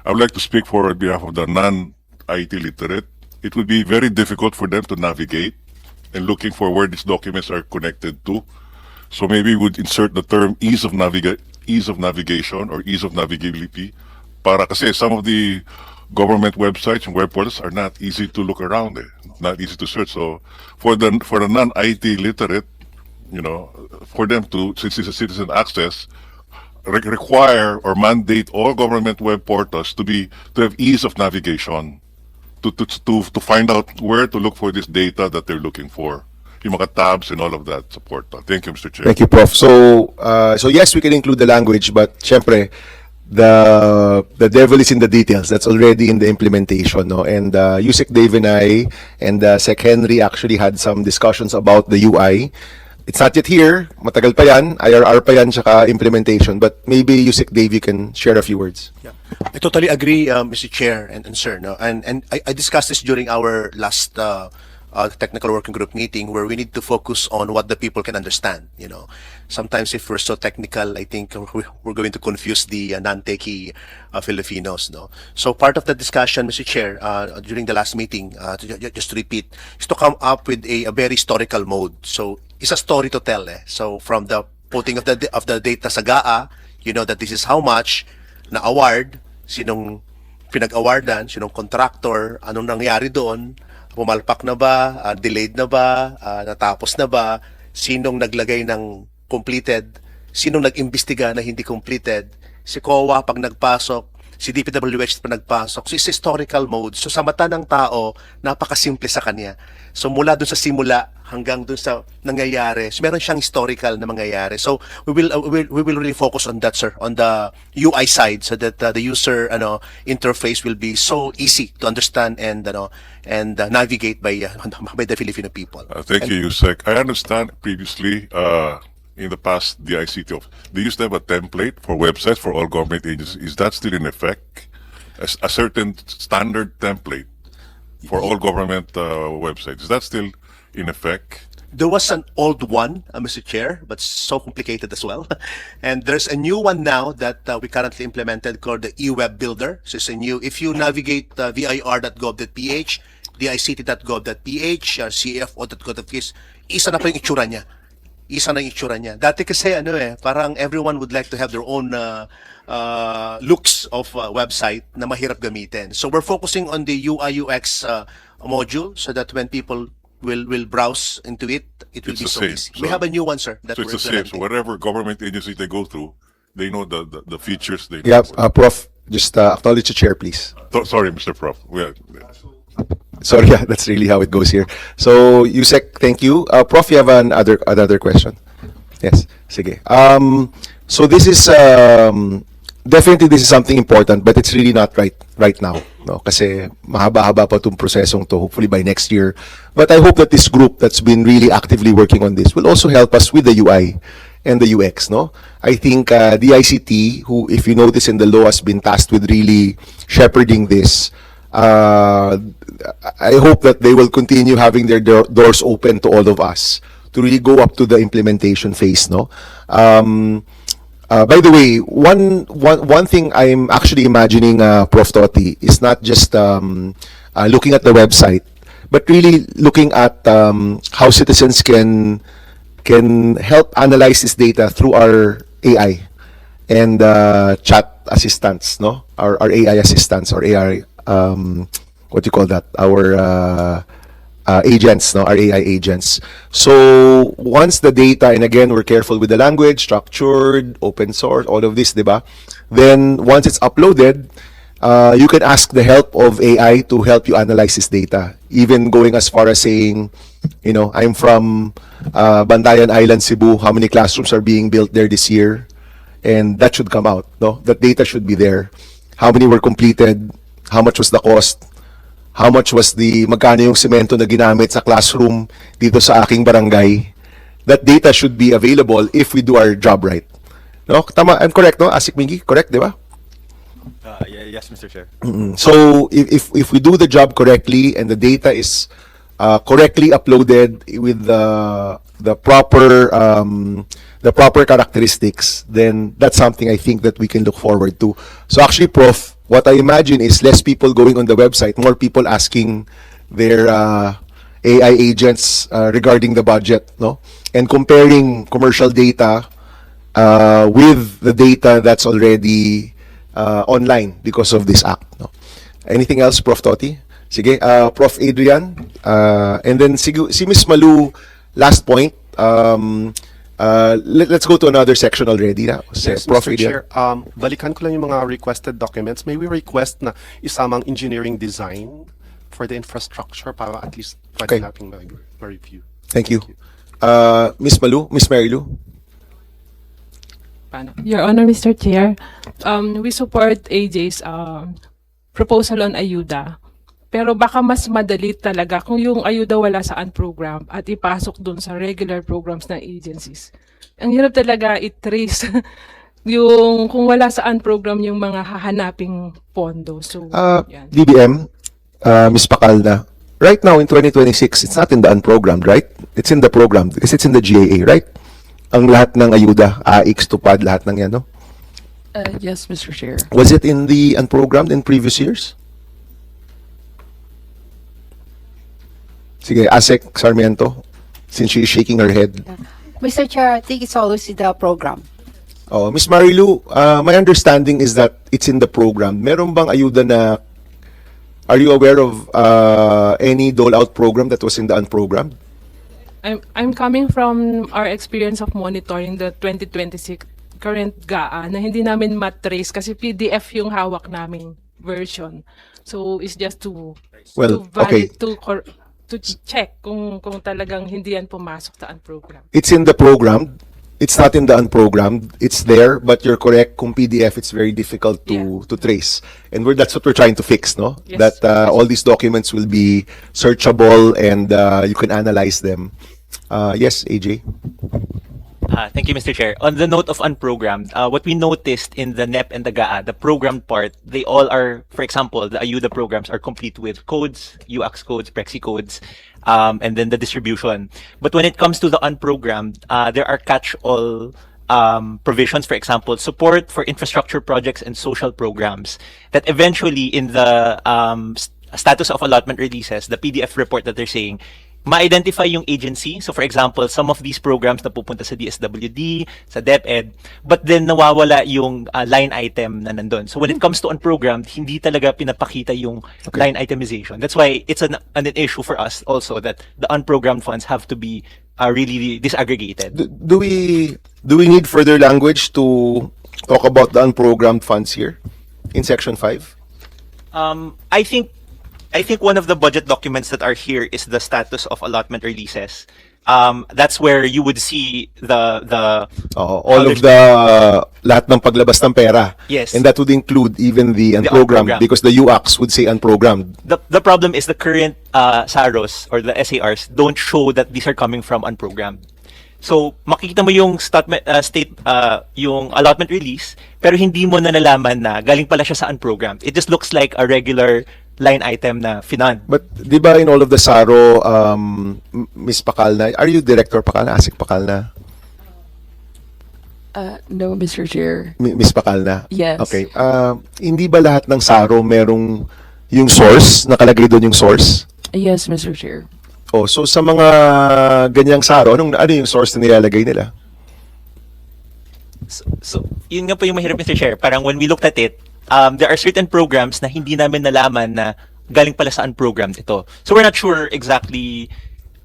I would like to speak for on behalf of the non-IT literate. It would be very difficult for them to navigate and looking for where these documents are connected to. So maybe we would insert the term ease of navigation or ease of navigability. Para kasi some of the government websites and web portals are not easy to look around, not easy to search. So for the non-IT literate, for them to, since it's a citizen access, require or mandate all government web portals to have ease of navigation, to find out where to look for this data that they're looking for. Yung mga tabs and all of that support. Thank you, Mr. Chair. Thank you, Prof. So yes, we can include the language, but syempre, the devil is in the details. That's already in the implementation, no? And Yusek Dave and I and Sec Henry actually had some discussions about the UI. It's not yet here. Matagal pa yan. IRR pa yan, tsaka implementation. But maybe Yusek Dave, you can share a few words. Yeah. I totally agree, Mr. Chair and Sir. No? And I discussed this during our last technical working group meeting, where we need to focus on what the people can understand. Sometimes if we're so technical, I think we're going to confuse the non-techie Filipinos. No, so part of the discussion, Mr. Chair, during the last meeting, just to repeat, is to come up with a very historical mode. So it's a story to tell. So from the putting of the data sa GAA, that this is how much na award, sinong pinag-awardan, sinong contractor, anong nangyari doon. Pumalpak na ba? Delayed na ba? Natapos na ba? Sinong naglagay ng completed? Sinong nag-imbestiga na hindi completed? Si COA pag nagpasok, si DPWH pag nagpasok. So it's historical mode. So sa mata ng tao, napakasimple sa kanya. So mula dun sa simula hanggang dun sa nangyayari, so meron siyang historical na mangyayari. So we will really focus on that, sir, on the UI side, so that the user interface will be so easy to understand and navigate by the Filipino people. Thank you, Yusek. I understand previously in the past, the ICT they used to have a template for websites for all government agencies. Is that still in effect? A certain standard template for all government websites. Is that still in effect? There was an old one, Mr. Chair, but so complicated as well. And there's a new one now that we currently implemented called the eWeb Builder. So it's a new, if you navigate vir.gov.ph, dict.gov.ph, cfo.gov.ph, isa na po yung itsura niya. Isa na yung itsura niya. Dati kasi parang everyone would like to have their own looks of website na mahirap gamitin. So we're focusing on the UI UX module, so that when people will browse into it, it will be so easy. We have a new one, sir. That so it's the same. So whatever government agency they go through, they know the features. They yeah, Prof, just acknowledge the chair, please. Sorry, Mr. Prof. Sorry, yeah, that's really how it goes here. So, Yusek, thank you. Prof, you have another question. Yes, sige. So this is definitely this is something important, but it's really not right now. No, kasi mahaba-haba pa itong prosesong to, hopefully by next year. But I hope that this group that's been really actively working on this will also help us with the UI and the UX. No, I think the ICT, who, if you notice in the law, has been tasked with really shepherding this. I hope that they will continue having their doors open to all of us to really go up to the implementation phase. No. By the way, one thing I'm actually imagining, Prof. Toti, is not just looking at the website, but really looking at how citizens can help analyze this data through our AI and chat assistants, no? Our AI assistants, or AI, what do you call that? Our agents, no, our AI agents. So once the data, and again, we're careful with the language, structured, open source, all of this, diba? Then once it's uploaded, you can ask the help of AI to help you analyze this data. Even going as far as saying, I'm from Bantayan Island, Cebu. How many classrooms are being built there this year? And that should come out. No, that data should be there. How many were completed? How much was the cost? How much was magkano yung semento na ginamit sa classroom dito sa aking barangay? That data should be available if we do our job right. No? Tama, I'm correct, no? Asik Mingi, correct, di ba? Yes, Mr. Chair. So, if we do the job correctly and the data is correctly uploaded with the proper characteristics, then that's something I think that we can look forward to. So actually, Prof, what I imagine is less people going on the website, more people asking their AI agents regarding the budget, no? And comparing commercial data with the data that's already online because of this act, no? Anything else, Prof. Toti? Sige, Prof. Adrian, and then si Miss Malu, last point. Let's go to another section already. Na. Yes, Prof. Mr. Adrian. Chair, balikan ko lang yung mga requested documents. May we request na isamang engineering design for the infrastructure para at least pwede Okay. nating ma-review. Thank you. Miss Malu, Miss Mary Lou. Your Honor, Mr. Chair, we support AJ's proposal on ayuda. Pero baka mas madali talaga kung yung ayuda wala sa program at ipasok dun sa regular programs ng agencies. Ang hirap talaga i-trace yung kung wala sa program yung mga hahanaping pondo. So, yan. DBM, Miss Pacalna. Right now in 2026, it's not in the unprogrammed, right? It's in the program because it's in the GAA, right? Ang lahat ng ayuda, AX, TUPAD, lahat ng yan, no? Yes, Mr. Chair. Was it in the unprogrammed in previous years? Sige, Asek Sarmiento, since she is shaking her head. Mr. Chair, I think it's always in the program. Oh, Miss Marilu, my understanding is that it's in the program. Meron bang ayuda na, are you aware of any dole-out program that was in the unprogrammed? I'm coming from our experience of monitoring the 2026 current GAA na hindi namin matrace kasi PDF yung hawak naming version. So it's just to Well, valid, okay. to check kung talagang hindi yan pumasok sa program. It's in the program. It's not in the unprogrammed. It's there, but you're correct. Kung PDF, it's very difficult to trace, and that's what we're trying to fix, no? Yes. That all these documents will be searchable and you can analyze them. Yes, AJ. Thank you, Mr. Chair. On the note of unprogrammed, what we noticed in the NEP and the GAA, the programmed part, they all are, for example, the ayuda programs are complete with codes, UAX codes, Prexi codes, and then the distribution. But when it comes to the unprogrammed, there are catch-all provisions, for example, support for infrastructure projects and social programs that eventually in the status of allotment releases, the PDF report that they're saying, ma-identify yung agency. So for example, some of these programs na pupunta sa DSWD, sa DepEd, but then nawawala yung line item na nandun. So when it comes to unprogrammed, hindi talaga pinapakita yung line itemization. That's why it's an issue for us also that the unprogrammed funds have to be really disaggregated. Do we need further language to talk about the unprogrammed funds here in Section 5? I think one of the budget documents that are here is the status of allotment releases. That's where you would see All of the lahat ng paglabas ng pera. Yes. And that would include even the unprogrammed unprogrammed. because the UAX would say unprogrammed. the problem is the current SAROs or the SARs don't show that these are coming from unprogrammed. So makikita mo yung yung allotment release pero hindi mo na nalaman na galing pala siya sa unprogrammed. It just looks like a regular line item na finan. But di ba in all of the SARO, Ms. Pacalna, are you Director Pacalna, Asik Pacalna? No, Mr. Chair. Ms. Pacalna? Yes. Okay. Hindi ba lahat ng SARO merong yung source, nakalagay doon yung source? Yes, Mr. Chair. Oh, so sa mga ganyang SARO, ano yung source na nilalagay nila? So yun nga po yung mahirap, Mr. Chair. Parang when we looked at it, there are certain programs na hindi namin nalaman na galing pala sa unprogrammed ito. So we're not sure exactly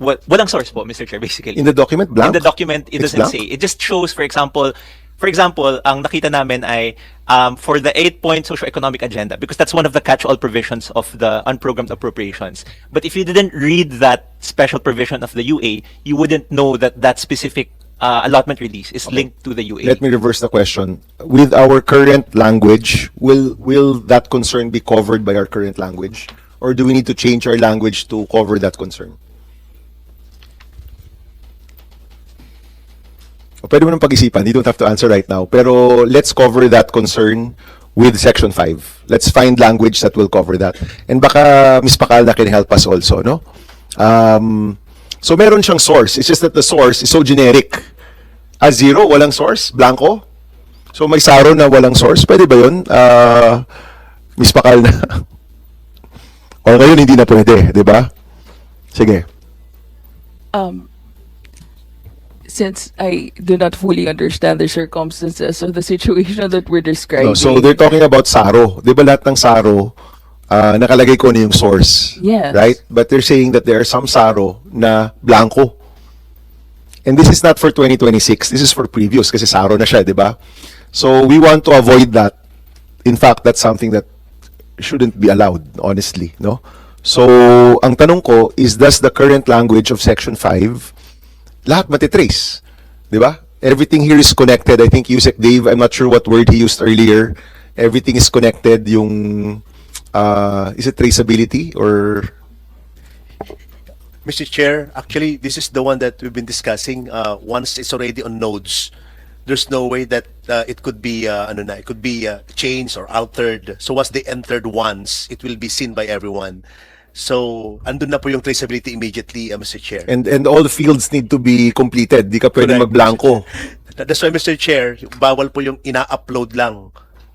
walang source po, Mr. Chair, basically. In the document, blank? In the document, it It's doesn't blank? say. It just shows, for example, ang nakita namin ay for the 8-point socioeconomic agenda, because that's one of the catch-all provisions of the unprogrammed appropriations. But if you didn't read that special provision of the UA, you wouldn't know that that specific allotment release is linked to the UA. Let me reverse the question. With our current language, will that concern be covered by our current language? Or do we need to change our language to cover that concern? O, pwede mo nang pag-isipan. You don't have to answer right now. Pero let's cover that concern with Section 5. Let's find language that will cover that. And baka Ms. Pacalna can help us also, no? So meron siyang source. It's just that the source is so generic. Zero, walang source, blanco. So may SARO na walang source. Pwede ba yun? Miss Pakal na. O ngayon hindi na pwede, di ba? Sige. Since I do not fully understand the circumstances of the situation that we're describing. No, so they're talking about SARO. Di ba lahat ng SARO, nakalagay ko na yung source. Yes. Right? But they're saying that there are some SARO na blanco. And this is not for 2026. This is for previous kasi SARO na siya, di ba? So we want to avoid that. In fact, that's something that shouldn't be allowed, honestly, no? So, ang tanong ko is, does the current language of Section 5 lahat matitrace? Di ba? Everything here is connected. I think Yusek Dave, I'm not sure what word he used earlier. Everything is connected. Yung, is it traceability or... Mr. Chair, actually, this is the one that we've been discussing. Once it's already on nodes, there's no way that it could be it could be changed or altered. So once they entered once, it will be seen by everyone. So andun na po yung traceability immediately, Mr. Chair. And all the fields need to be completed. Di ka pwede Correct, mag-blanco. That's why, Mr. Chair, bawal po yung ina-upload lang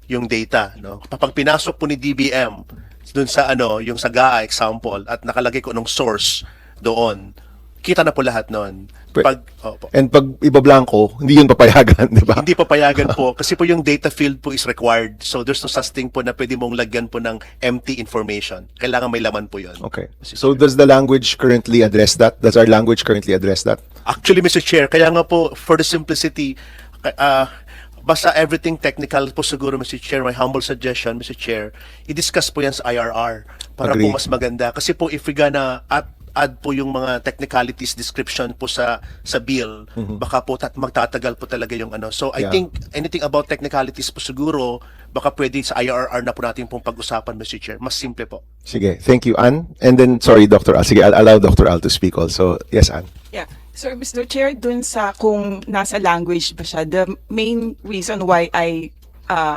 yung data, no? Kapag pinasok po ni DBM dun sa yung sa GAA example at nakalagay ko nung source doon, kita na po lahat noon. And pag iba-blanco, hindi yun papayagan, di ba? Hindi papayagan po kasi po yung data field po is required. So there's no such thing po na pwede mong lagyan po ng empty information. Kailangan may laman po yun. Okay. So does the language currently address that? Does our language currently address that? Actually, Mr. Chair, kaya nga po, for the simplicity, basta everything technical po siguro, Mr. Chair, my humble suggestion, Mr. Chair, i-discuss po yan sa IRR para Agree. po mas maganda. Kasi po, if we gonna add po yung mga technicalities description po sa bill, baka po magtatagal po talaga yung So I Yeah. think anything about technicalities po siguro, baka pwede sa IRR na po natin pong pag-usapan, Mr. Chair. Mas simple po. Sige. Thank you, Ann. And then, sorry, Dr. Al. Sige, I'll allow Dr. Al to speak also. Yes, Ann. Yeah. So, Mr. Chair, dun sa kung nasa language ba siya, the main reason why I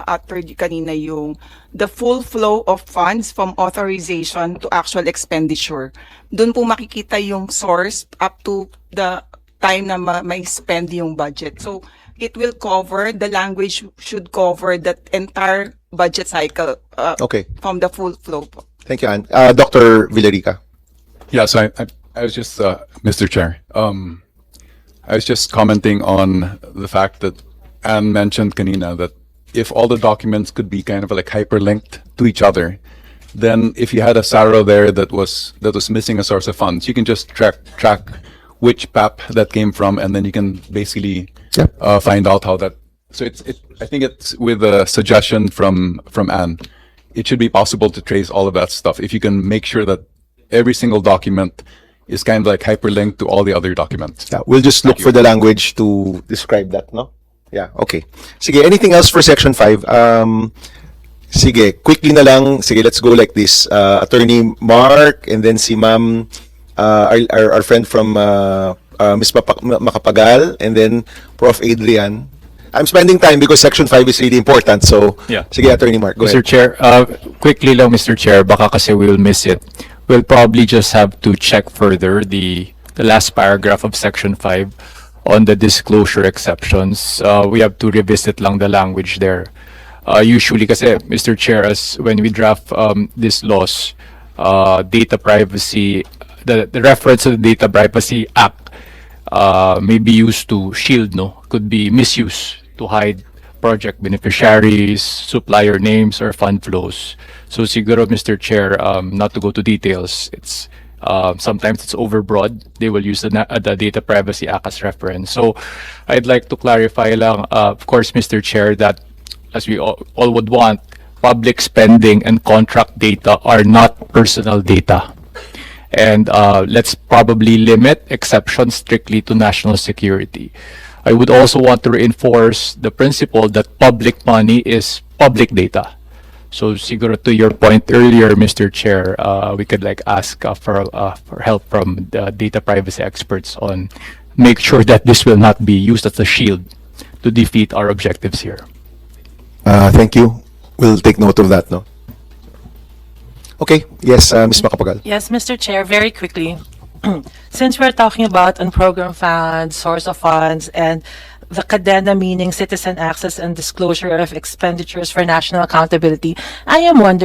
uttered kanina yung the full flow of funds from authorization to actual expenditure. Dun po makikita yung source up to the time na may spend yung budget. So, it will cover, the language should cover that entire budget cycle Okay. from the full flow po. Thank you, Ann. Dr. Villarica. Yes, I was just, Mr. Chair, I was just commenting on the fact that Anne mentioned kanina that if all the documents could be kind of like hyperlinked to each other, then if you had a SARO there that was missing a source of funds, you can just track which PAP that came from, and then you can basically find out how that. So I think it's with a suggestion from Anne, it should be possible to trace all of that stuff if you can make sure that every single document is kind of like hyperlinked to all the other documents. Yeah, we'll just look for the language to describe that, no? Yeah, okay. Sige, anything else for Section 5? Sige, quickly na lang. Sige, let's go like this. Attorney Mark, and then si Ma'am, our friend from Ms. Makapagal, and then Prof. Adrian. I'm spending time because Section 5 is really important. So, Yeah. sige, Attorney Mark, go Mr. ahead. Chair, quickly lang, Mr. Chair, baka kasi we'll miss it. We'll probably just have to check further the last paragraph of Section 5 on the disclosure exceptions. We have to revisit lang the language there. Usually kasi, Mr. Chair, as when we draft these laws, data privacy, the reference to the Data Privacy Act may be used to shield, no? Could be misused to hide project beneficiaries, supplier names, or fund flows. So siguro, Mr. Chair, not to go to details, it's sometimes it's overbroad. They will use the Data Privacy Act as reference. So I'd like to clarify lang, of course, Mr. Chair, that as we all would want, public spending and contract data are not personal data. And let's probably limit exceptions strictly to national security. I would also want to reinforce the principle that public money is public data. So siguro to your point earlier, Mr. Chair, we could like ask for help from the data privacy experts on make sure that this will not be used as a shield to defeat our objectives here. Thank you. We'll take note of that, no? Okay. Yes, Ms. Makapagal. Yes, Mr. Chair, very quickly. Since we're talking about program funds, source of funds, and the cadena, meaning citizen access and disclosure of expenditures for national accountability, I am wondering